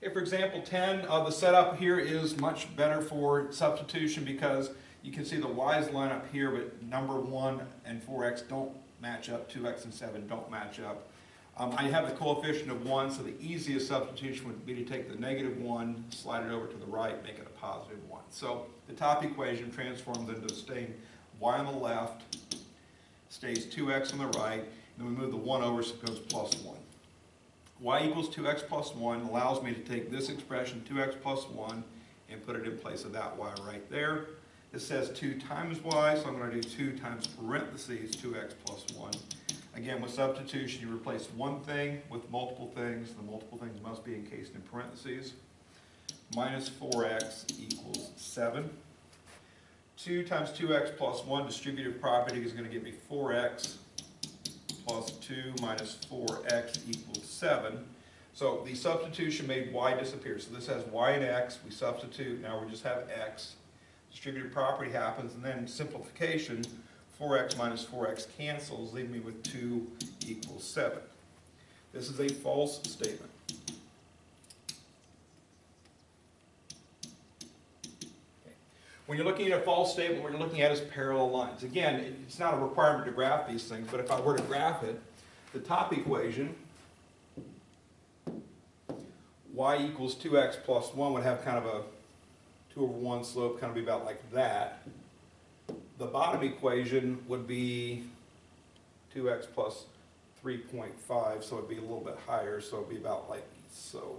Okay, for example 10, the setup here is much better for substitution because you can see the y's line up here, but number 1 and 4x don't match up, 2x and 7 don't match up. I have the coefficient of 1, so the easiest substitution would be to take the negative 1, slide it over to the right, make it a positive 1. So the top equation transforms into staying y on the left, stays 2x on the right, and then we move the 1 over so it goes plus 1. Y equals 2x plus 1 allows me to take this expression, 2x plus 1, and put it in place of that y right there. It says 2 times y, so I'm going to do 2 times parentheses 2x plus 1. Again, with substitution, you replace one thing with multiple things. The multiple things must be encased in parentheses. Minus 4x equals 7. 2 times 2x plus 1, distributive property, is going to give me 4x plus 2 minus 4x equals 7. So the substitution made y disappear. So this has y and x. We substitute. Now we just have x. Distributive property happens, and then simplification, 4x minus 4x cancels, leaving me with 2 equals 7. This is a false statement. Okay. When you're looking at a false statement, what you're looking at is parallel lines. Again, it's not a requirement to graph these things, but if I were to graph it, the top equation, y equals 2x plus 1, would have kind of a 2 over 1 slope, kind of be about like that. The bottom equation would be 2x plus 3.5, so it'd be a little bit higher, so it'd be about like so.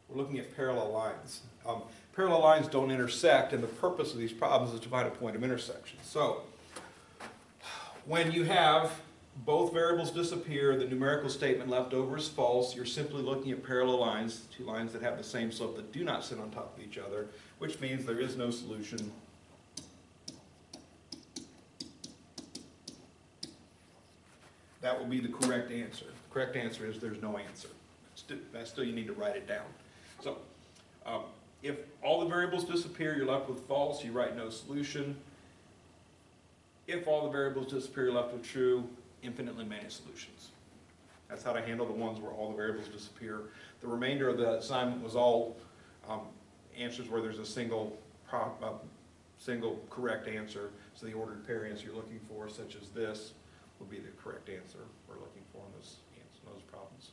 We're looking at parallel lines. Parallel lines don't intersect, and the purpose of these problems is to find a point of intersection. So, when you have both variables disappear, the numerical statement left over is false. You're simply looking at parallel lines, two lines that have the same slope that do not sit on top of each other, which means there is no solution. That will be the correct answer. The correct answer is there's no answer. Still, you need to write it down. So, if all the variables disappear, you're left with false, you write no solution. If all the variables disappear, you're left with true, infinitely many solutions. That's how to handle the ones where all the variables disappear. The remainder of the assignment was all answers where there's a single correct answer. So the ordered pair answer you're looking for, such as this, would be the correct answer we're looking for in those problems.